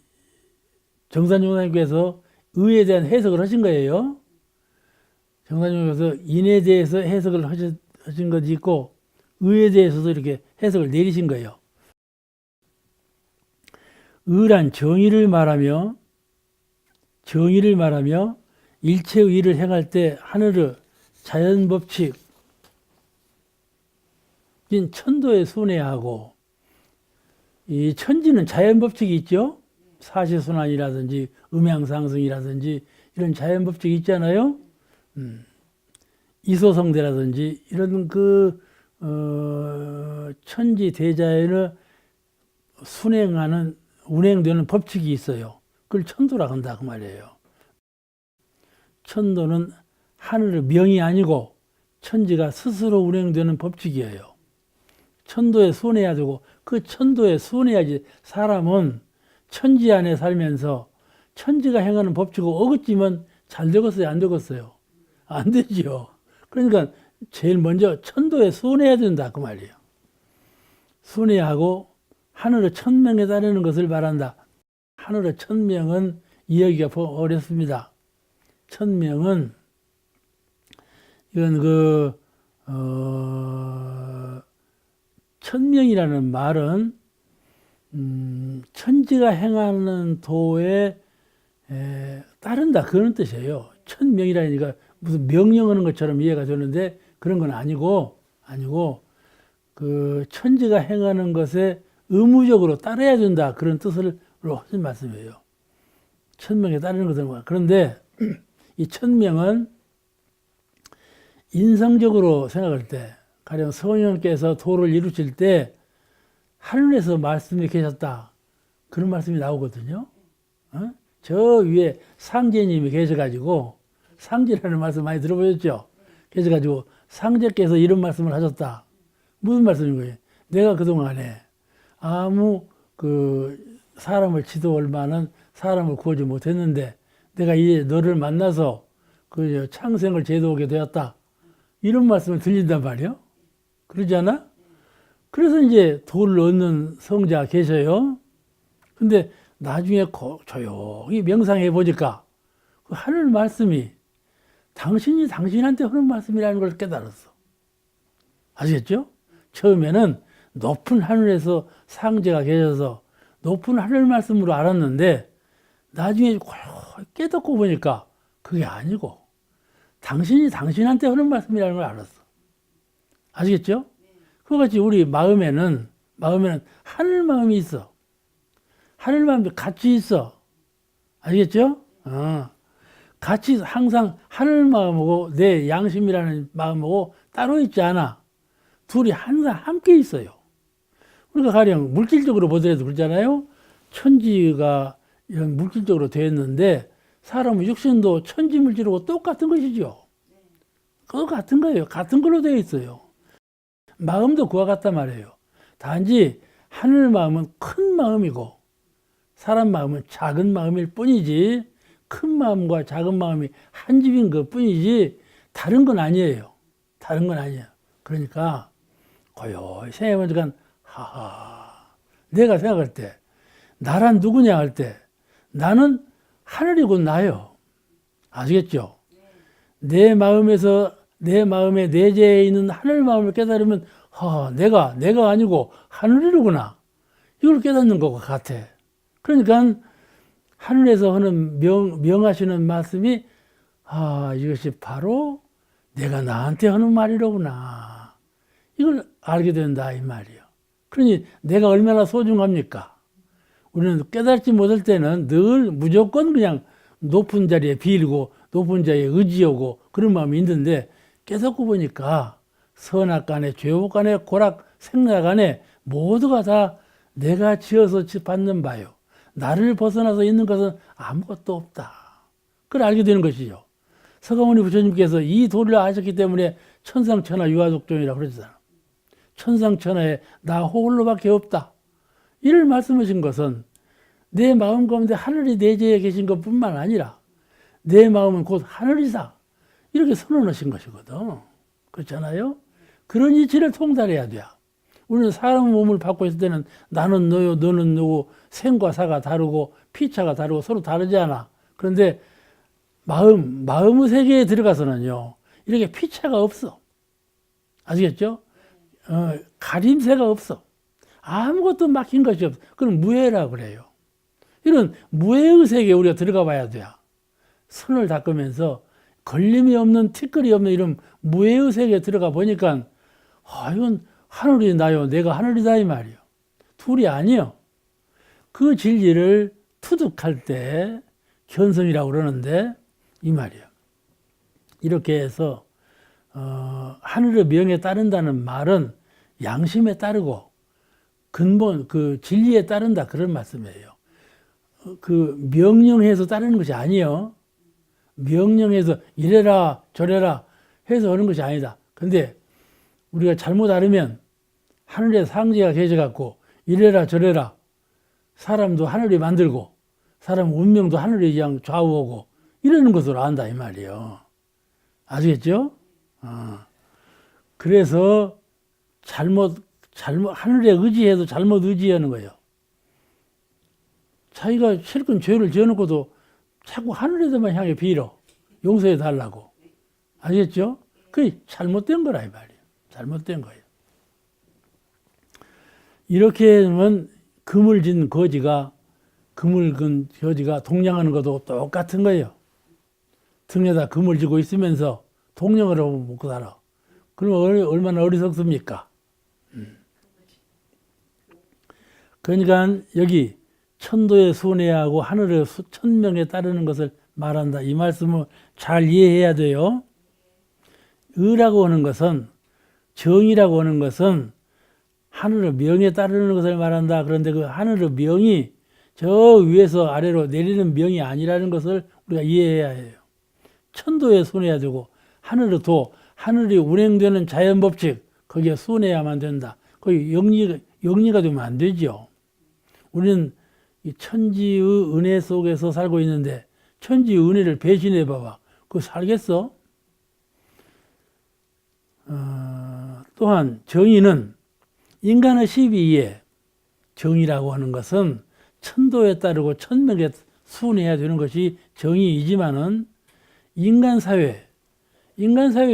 Speaker 1: 정산용사님께서 의에 대한 해석을 하신 거예요. 정산용사님께서 인에 대해서 해석을 하신 것이 있고 의에 대해서도 이렇게 해석을 내리신 거예요. 의란 정의를 말하며 일체의 일을 행할 때 하늘의 자연법칙인 천도에 순회하고 이 천지는 자연법칙이 있죠. 사시순환이라든지 음양상승이라든지 이런 자연법칙이 있잖아요. 이소성대라든지 이런 천지 대자연을 운행되는 법칙이 있어요. 그걸 천도라고 한다 그 말이에요. 천도는 하늘의 명이 아니고 천지가 스스로 운행되는 법칙이에요. 천도에 순해야 되고 그 천도에 순해야지 사람은 천지 안에 살면서 천지가 행하는 법칙을 어긋지면 잘 되겠어요? 안 되겠어요? 안 되지요. 그러니까 제일 먼저 천도에 순해야 된다 그 말이에요. 순해하고 하늘의 천명에 따르는 것을 말한다. 하늘의 천명은 이해하기가 어렵습니다. 천명은 이건 천명이라는 말은 천지가 행하는 도에 따른다 그런 뜻이에요. 천명이라니까 무슨 명령하는 것처럼 이해가 되는데 그런 건 아니고 그 천지가 행하는 것에 의무적으로 따라야 된다 그런 뜻으로 하신 말씀이에요. 천명에 따르는 것은. 그런데 이 천명은 인성적으로 생각할 때 가령 성령께서 도를 이루실 때 하늘에서 말씀이 계셨다 그런 말씀이 나오거든요. 저 위에 상제님이 계셔가지고 상제라는 말씀 많이 들어보셨죠? 계셔가지고 상제께서 이런 말씀을 하셨다. 무슨 말씀인 거예요? 내가 그동안에 아무 사람을 지도할 만한 사람을 구하지 못했는데 내가 이제 너를 만나서 그 창생을 제도하게 되었다. 이런 말씀을 들린단 말이에요. 그러지 않아? 그래서 이제 도를 얻는 성자가 계셔요. 근데 나중에 조용히 명상해 보니까 그 하늘 말씀이 당신이 당신한테 하는 말씀이라는 걸 깨달았어. 아시겠죠? 처음에는 높은 하늘에서 상제가 계셔서 높은 하늘 말씀으로 알았는데 나중에 깨닫고 보니까 그게 아니고 당신이 당신한테 하는 말씀이라는 걸 알았어. 아시겠죠? 그와 같이 우리 마음에는 하늘 마음이 있어. 하늘 마음이 같이 있어. 아시겠죠? 같이 항상 하늘 마음하고 내 양심이라는 마음하고 따로 있지 않아. 둘이 항상 함께 있어요. 우리가 가령 물질적으로 보더라도 그렇잖아요. 천지가 이런 물질적으로 되어 있는데 사람의 육신도 천지 물질하고 똑같은 것이죠. 그거 같은 거예요. 같은 걸로 되어 있어요. 마음도 그와 같단 말이에요. 단지 하늘 마음은 큰 마음이고 사람 마음은 작은 마음일 뿐이지 큰 마음과 작은 마음이 한 집인 것 뿐이지 다른 건 아니에요. 다른 건 아니에요. 그러니까 고요히 생각해보니까 내가 생각할 때 나란 누구냐 할 때 나는 하늘이고 나요. 아시겠죠? 내 마음에 내재해 있는 하늘 마음을 깨달으면 내가 아니고 하늘이로구나. 이걸 깨닫는 것 같아. 그러니까 하늘에서 하는 명하시는 말씀이 이것이 바로 내가 나한테 하는 말이로구나. 이걸 알게 된다 이 말이에요. 그러니 내가 얼마나 소중합니까? 우리는 깨닫지 못할 때는 늘 무조건 그냥 높은 자리에 빌고 높은 자에 의지하고 그런 마음이 있는데 깨닫고 보니까 선악간에 죄악간에 고락 생락간에 모두가 다 내가 지어서 받는 바요. 나를 벗어나서 있는 것은 아무것도 없다. 그걸 알게 되는 것이죠. 서가모니 부처님께서 이 도를 아셨기 때문에 천상천하 유아독존이라고 그러잖아요. 천상천하에 나 홀로밖에 없다. 이를 말씀하신 것은 내 마음 가운데 하늘이 내재해 계신 것뿐만 아니라 내 마음은 곧 하늘이다. 이렇게 선언하신 것이거든. 그렇잖아요? 그런 이치를 통달해야 돼. 우리는 사람 몸을 받고 있을 때는 나는 너요, 너는 누구, 생과 사가 다르고 피차가 다르고 서로 다르지 않아. 그런데 마음의 세계에 들어가서는요, 이렇게 피차가 없어. 아시겠죠? 가림새가 없어. 아무것도 막힌 것이 없어. 그건 무해라고 그래요. 이런 무해의 세계에 우리가 들어가 봐야 돼요. 선을 닦으면서 걸림이 없는, 티끌이 없는 이런 무해의 세계에 들어가 보니까, 이건 하늘이 나요. 내가 하늘이다. 이 말이요. 둘이 아니요. 그 진리를 투득할 때 견성이라고 그러는데, 이 말이요. 이렇게 해서, 하늘의 명에 따른다는 말은 양심에 따르고, 근본, 그 진리에 따른다. 그런 말씀이에요. 그 명령해서 따르는 것이 아니요. 명령해서 이래라 저래라 해서 하는 것이 아니다. 근데 우리가 잘못 알으면 하늘에 상지가 계셔갖고 이래라 저래라 사람도 하늘이 만들고 사람 운명도 하늘이 그냥 좌우하고 이러는 것으로 안다 이 말이에요. 아시겠죠? 그래서 잘못 하늘에 의지해도 잘못 의지하는 거예요. 자기가 실컷 죄를 지어놓고도 자꾸 하늘에서만 향해 빌어. 용서해 달라고. 아시겠죠? 그게 잘못된 거라, 이 말이에요. 잘못된 거예요. 이렇게 하면 금을 진 거지가 동냥하는 것도 똑같은 거예요. 등에다 금을 지고 있으면서 동냥을 하고 먹고 살아. 그러면 얼마나 어리석습니까? 그러니까 여기 천도에 순회하고 하늘의 천명에 따르는 것을 말한다. 이 말씀을 잘 이해해야 돼요. 의라고 하는 것은, 정이라고 하는 것은 하늘의 명에 따르는 것을 말한다. 그런데 그 하늘의 명이 저 위에서 아래로 내리는 명이 아니라는 것을 우리가 이해해야 해요. 천도에 순해야 되고 하늘이 운행되는 자연법칙 거기에 순해야만 된다. 거기 영리가 되면 안 되죠. 우리는 이 천지의 은혜 속에서 살고 있는데 천지의 은혜를 배신해 봐봐. 그거 살겠어? 또한 정의는 인간의 시비에 정의라고 하는 것은 천도에 따르고 천명에 순해야 되는 것이 정의이지만은 인간사회에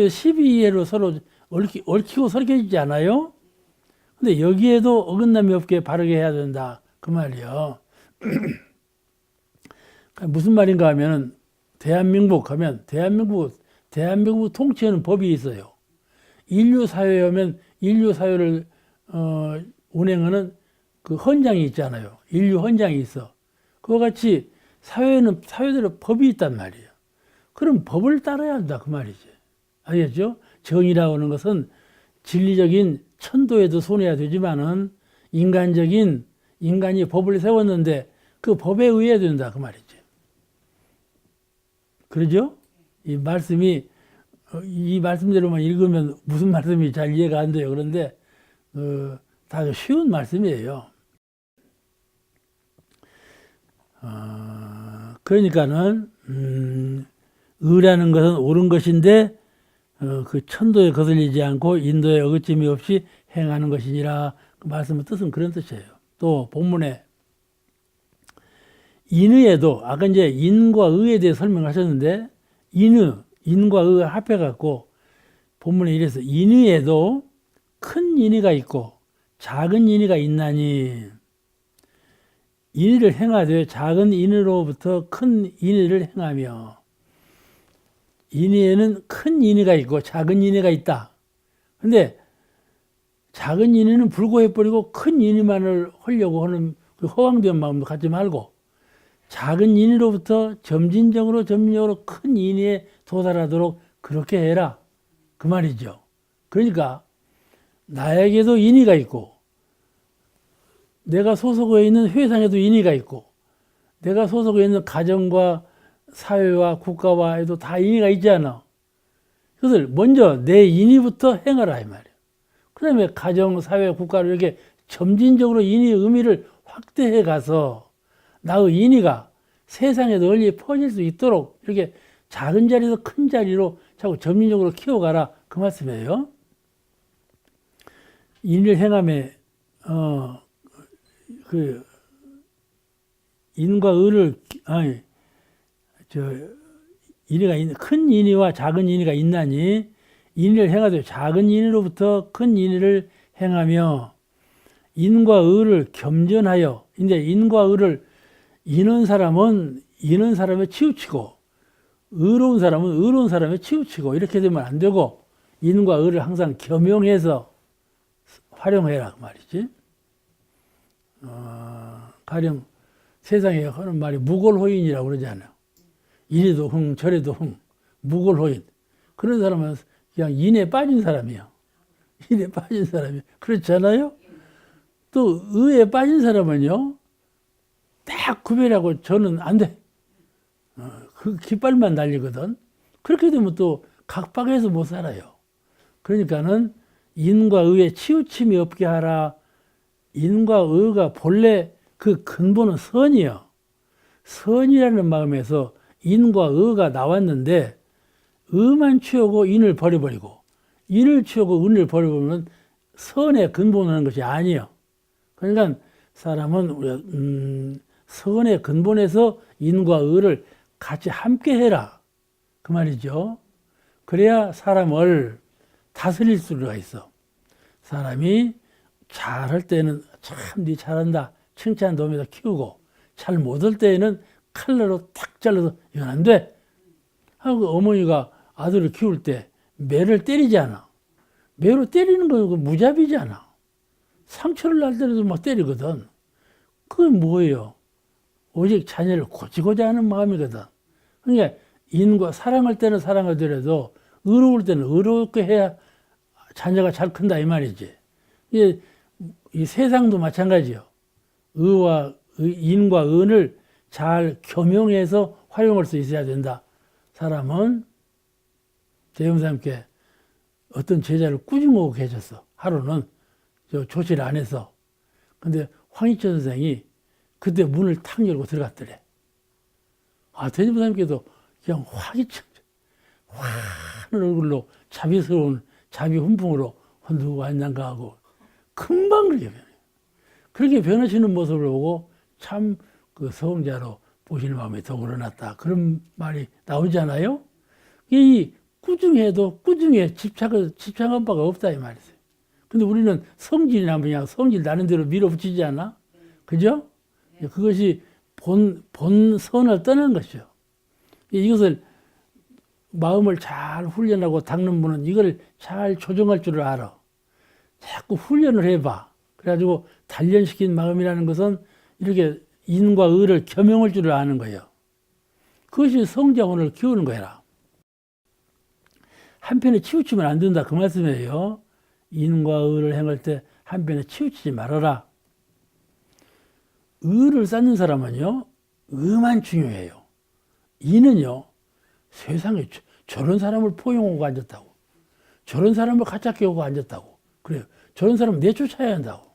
Speaker 1: 시비이해로 서로 얽히고 설켜지지 않아요? 근데 여기에도 어긋남이 없게 바르게 해야 된다. 그 말이요. 무슨 말인가 하면은 대한민국 하면 대한민국 통치하는 법이 있어요. 인류 사회에 하면 인류 사회를 운행하는 그 헌장이 있잖아요. 인류 헌장이 있어. 그와 같이 사회는 사회대로 법이 있단 말이에요. 그럼 법을 따라야 한다 그 말이지. 알겠죠? 정의라고 하는 것은 진리적인 천도에도 손해야 되지만은 인간이 법을 세웠는데 그 법에 의해야 된다 그 말이지. 그러죠? 이 말씀대로만 읽으면 무슨 말씀이 잘 이해가 안 돼요. 그런데 다 쉬운 말씀이에요. 그러니까는 의라는 것은 옳은 것인데 그 천도에 거슬리지 않고 인도에 어긋짐이 없이 행하는 것이니라. 그 말씀의 뜻은 그런 뜻이에요. 또 본문에 인의에도 아까 이제 인과 의에 대해 설명하셨는데 인과 의가 합해갖고 본문에 이래서 인의에도 큰 인의가 있고 작은 인의가 있나니 인의를 행하되 작은 인의로부터 큰 인의를 행하며 인의에는 큰 인의가 있고 작은 인의가 있다. 근데 작은 인의는 불고해버리고 큰 인의만을 하려고 하는 그 허황된 마음도 갖지 말고 작은 인의로부터 점진적으로 큰 인의에 도달하도록 그렇게 해라. 그 말이죠. 그러니까 나에게도 인의가 있고 내가 소속해 있는 회사에도 인의가 있고 내가 소속해 있는 가정과 사회와 국가와에도 다 인의가 있잖아. 그것을 먼저 내 인의부터 행하라 이 말이에요. 그 다음에 가정, 사회, 국가를 이렇게 점진적으로 인의의 의미를 확대해 가서 나의 인의가 세상에 널리 퍼질 수 있도록 이렇게 작은 자리에서 큰 자리로 자꾸 점진적으로 키워가라 그 말씀이에요. 인을 행함에 그 인과 의를 인의가 큰 인의와 작은 인의가 있나니 인을 행하되 작은 인의로부터 큰 인의를 행하며 인과 의를 겸전하여 이제 인과 의를 인은 사람은 인은 사람에 치우치고 의로운 사람은 의로운 사람에 치우치고 이렇게 되면 안 되고 인과 의를 항상 겸용해서 활용해라 그 말이지. 가령 세상에 하는 말이 무골호인이라고 그러잖아요. 이래도 흥 저래도 흥 무골호인. 그런 사람은 그냥 인에 빠진 사람이야. 인에 빠진 사람이야. 그렇지 않아요? 또 의에 빠진 사람은요. 딱 구별하고 저는 안 돼. 그 깃발만 날리거든. 그렇게 되면 또 각박해서 못 살아요. 그러니까는 인과 의에 치우침이 없게 하라. 인과 의가 본래 그 근본은 선이요. 선이라는 마음에서 인과 의가 나왔는데 의만 취하고 인을 버려버리고 인을 취하고 은을 버려버리면 선의 근본은 것이 아니에요. 그러니까 사람은 선의 근본에서 인과 의를 같이 함께 해라. 그 말이죠. 그래야 사람을 다스릴 수가 있어. 사람이 잘할 때는 참 네 잘한다. 칭찬 도움에다 키우고 잘 못할 때에는 칼날로 탁 잘라서 이건 안 돼. 하고 어머니가 아들을 키울 때 매를 때리지 않아. 매로 때리는 건 무자비잖아. 상처를 날 때라도 막 때리거든. 그건 뭐예요? 오직 자녀를 고치고자 하는 마음이거든. 그러니까 인과 사랑할 때는 사랑하더라도 의로울 때는 의롭게 해야 자녀가 잘 큰다 이 말이지. 이 세상도 마찬가지요. 인과 은을 잘 겸용해서 활용할 수 있어야 된다. 사람은 대형사님께 어떤 제자를 꾸중하고 계셨어. 하루는 조치를 안 해서. 근데 황희철 선생이 그때 문을 탁 열고 들어갔더래. 대지부사님께도 그냥 화기청 환한 얼굴로 자비스러운 자비 훈풍으로 누구 왔는가 하고 금방 그렇게 변해요. 그렇게 변하시는 모습을 보고 참 그 성자로 보시는 마음이 더 우러났다. 그런 말이 나오잖아요. 이 꾸중해도 꾸중에 집착한 바가 없다 이 말이세요. 근데 우리는 성질이나 그냥 성질 나는 대로 밀어붙이지 않아? 그죠? 그것이 본 선을 떠난 것이죠. 이것을 마음을 잘 훈련하고 닦는 분은 이걸 잘 조정할 줄을 알아. 자꾸 훈련을 해봐. 그래가지고 단련시킨 마음이라는 것은 이렇게 인과 의를 겸용할 줄을 아는 거예요. 그것이 성자원을 키우는 거야. 한편에 치우치면 안 된다 그 말씀이에요. 인과 의를 행할 때 한편에 치우치지 말아라. 의를 쌓는 사람은요, 의만 중요해요. 이는요, 세상에 저런 사람을 포용하고 앉았다고. 저런 사람을 가짜 깨우고 앉았다고. 그래요. 저런 사람을 내쫓아야 한다고.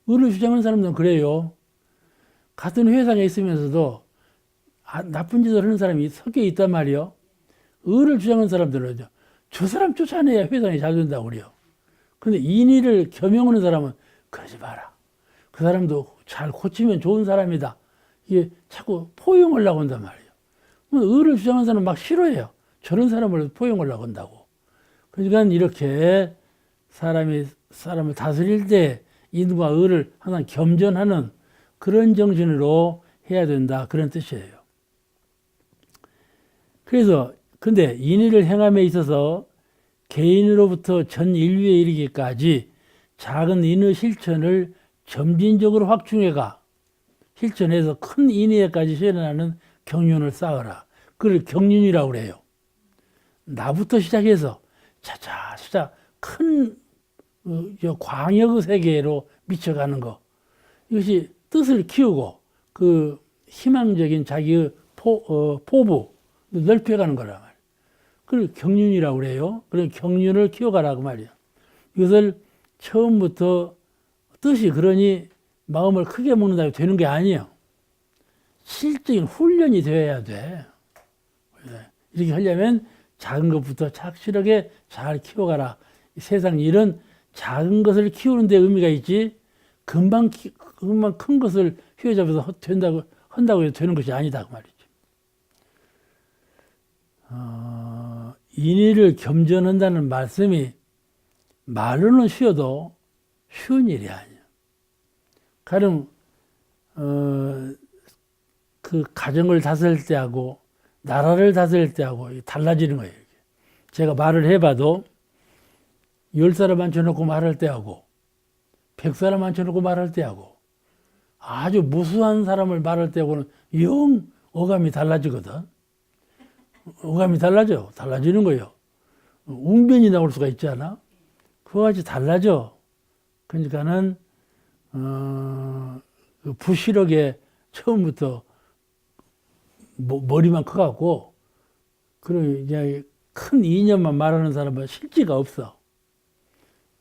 Speaker 1: 의를 주장하는 사람들은 그래요. 같은 회사에 있으면서도 나쁜 짓을 하는 사람이 섞여 있단 말이요. 의를 주장하는 사람들은 저 사람 쫓아내야 회사에 잘 된다고 그래요. 그런데 인의를 겸용하는 사람은 그러지 마라. 그 사람도 잘 고치면 좋은 사람이다. 이게 자꾸 포용하려고 한단 말이에요. 의를 주장하는 사람은 막 싫어해요. 저런 사람을 포용하려고 한다고. 그러니까 이렇게 사람을 다스릴 때 인과 의를 항상 겸전하는 그런 정신으로 해야 된다. 그런 뜻이에요. 그래서 근데 인의를 행함에 있어서 개인으로부터 전 인류에 이르기까지 작은 인의 실천을 점진적으로 확충해가. 실천해서 큰 인의에까지 실현하는 경륜을 쌓아라. 그걸 경륜이라고 그래요. 나부터 시작해서 차차 큰 광역의 세계로 미쳐가는 거. 이것이 뜻을 키우고 그 희망적인 자기의 포부 넓혀가는 거란 말이에요. 그걸 경륜이라고 그래요. 그런 경륜을 키워가라고 말이에요. 이것을 처음부터 뜻이 그러니 마음을 크게 먹는다고 되는 게 아니에요. 실적인 훈련이 되어야 돼. 이렇게 하려면 작은 것부터 착실하게 잘 키워가라. 세상 일은 작은 것을 키우는 데 의미가 있지, 금방 큰 것을 휘어잡아서 한다고 해서 되는 것이 아니다. 그 말이죠. 인의를 겸전한다는 말씀이 말로는 쉬워도 쉬운 일이 아니에요. 가령, 그 가정을 다스릴 때하고 나라를 다스릴 때하고 달라지는 거예요. 제가 말을 해봐도 10사람 앉혀놓고 말할 때하고 100사람 앉혀놓고 말할 때하고 아주 무수한 사람을 말할 때하고는 영 어감이 달라지거든. 어감이 달라져. 달라지는 거예요. 웅변이 나올 수가 있지 않아? 그와 같이 달라져. 그러니까는 그 부실하게 처음부터 머리만 커갖고 그리고 이제 큰 이념만 말하는 사람은 실지가 없어.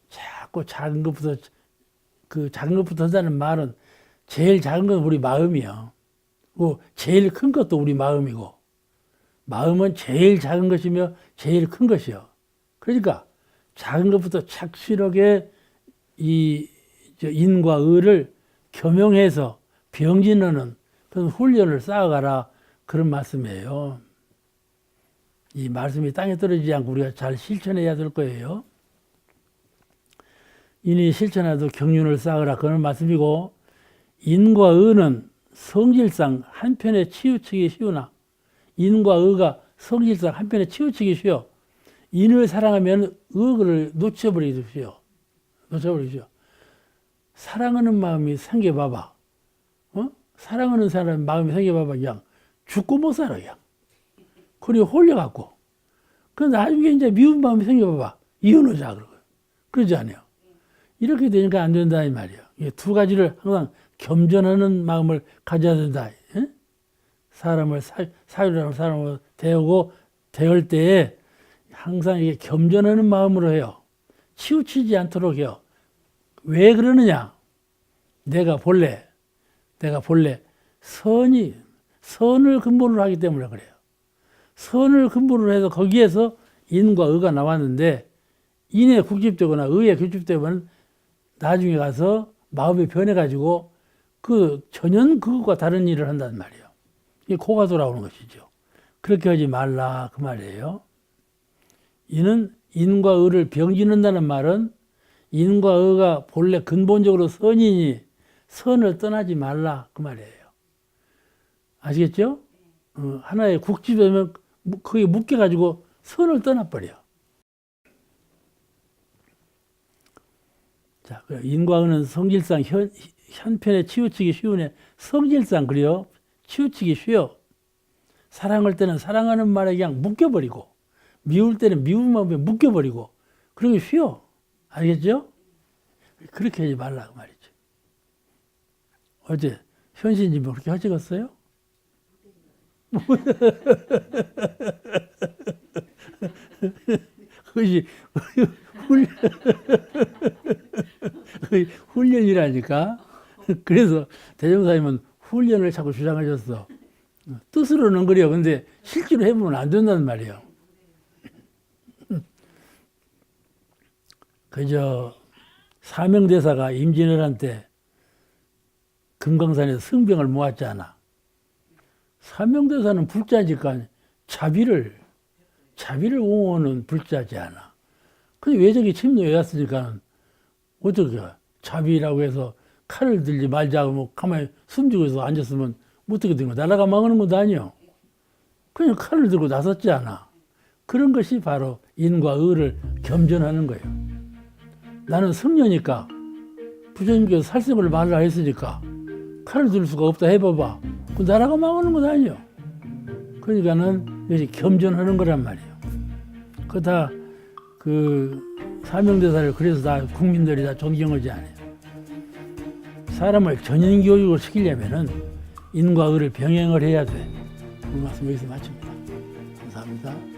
Speaker 1: 자꾸 작은 것부터 그 작은 것부터 한다는 말은 제일 작은 건 우리 마음이야. 제일 큰 것도 우리 마음이고 마음은 제일 작은 것이며 제일 큰 것이요. 그러니까 작은 것부터 착실하게 이 인과 의를 겸용해서 병진하는 그런 훈련을 쌓아가라. 그런 말씀이에요. 이 말씀이 땅에 떨어지지 않고 우리가 잘 실천해야 될 거예요. 인이 실천해도 경륜을 쌓으라. 그런 말씀이고, 인과 의는 성질상 한편에 치우치기 쉬우나, 인과 의가 성질상 한편에 치우치기 쉬워. 인을 사랑하면 의를 놓쳐버리기 쉬워. 사랑하는 마음이 생겨봐봐. 사랑하는 사람 마음이 생겨봐봐. 그냥 죽고 못 살아. 그냥. 그리고 홀려갖고. 그런데 나중에 이제 미운 마음이 생겨봐봐. 이혼하자. 그러지 않아요. 이렇게 되니까 안 된다. 이 말이에요. 이 두 가지를 항상 겸전하는 마음을 가져야 된다. 사람을, 사유라는 사람을 대하고 대할 때에 항상 이게 겸전하는 마음으로 해요. 치우치지 않도록 해요. 왜 그러느냐? 내가 본래 선을 근본으로 하기 때문에 그래요. 선을 근본으로 해서 거기에서 인과 의가 나왔는데 인에 국집되거나 의에 규집되면 나중에 가서 마음이 변해가지고 전혀 그것과 다른 일을 한단 말이에요. 이게 코가 돌아오는 것이죠. 그렇게 하지 말라 그 말이에요. 이는 인과 의를 병지는다는 말은 인과 의가 본래 근본적으로 선이니 선을 떠나지 말라 그 말이에요. 아시겠죠? 하나의 국집되면 거기에 묶여가지고 선을 떠나버려. 자, 인과 의는 성질상 현편에 치우치기 쉬우네. 성질상 그래요. 치우치기 쉬워. 사랑할 때는 사랑하는 말에 그냥 묶여버리고, 미울 때는 미운 마음에 묶여버리고, 그러기 쉬워. 알겠죠? 그렇게 하지 말라고 말이죠. 어제 현신님 그렇게 하시겠어요? 그것이 훈련이라니까. 그래서 대종사님은 훈련을 자꾸 주장하셨어. 뜻으로는 그래요. 근데 실제로 해보면 안 된다는 말이에요. 그저 사명대사가 임진왜란때 금강산에서 승병을 모았잖아. 사명대사는 불자니까 자비를 옹호하는 불자지 않아. 근데 외적이 침노해 왔으니까 어떻게 자비라고 해서 칼을 들지 말자고 뭐 가만히 숨지고 있어 앉았으면 어떻게 된 거야? 나라가 망하는 것도 아니요. 그냥 칼을 들고 나섰지 않아. 그런 것이 바로 인과 의를 겸전하는 거예요. 나는 승려니까 부처님께서 살생을 말라 했으니까 칼을 들 수가 없다 해봐봐. 그 나라가 망하는 건 아니에요. 그러니까는 이것이 겸손하는 거란 말이에요. 그 다 그 사명대사를 그래서 다 국민들이 다 존경하지 않아요. 사람을 전인 교육을 시키려면은 인과 의를 병행을 해야 돼. 그 말씀 여기서 마칩니다. 감사합니다.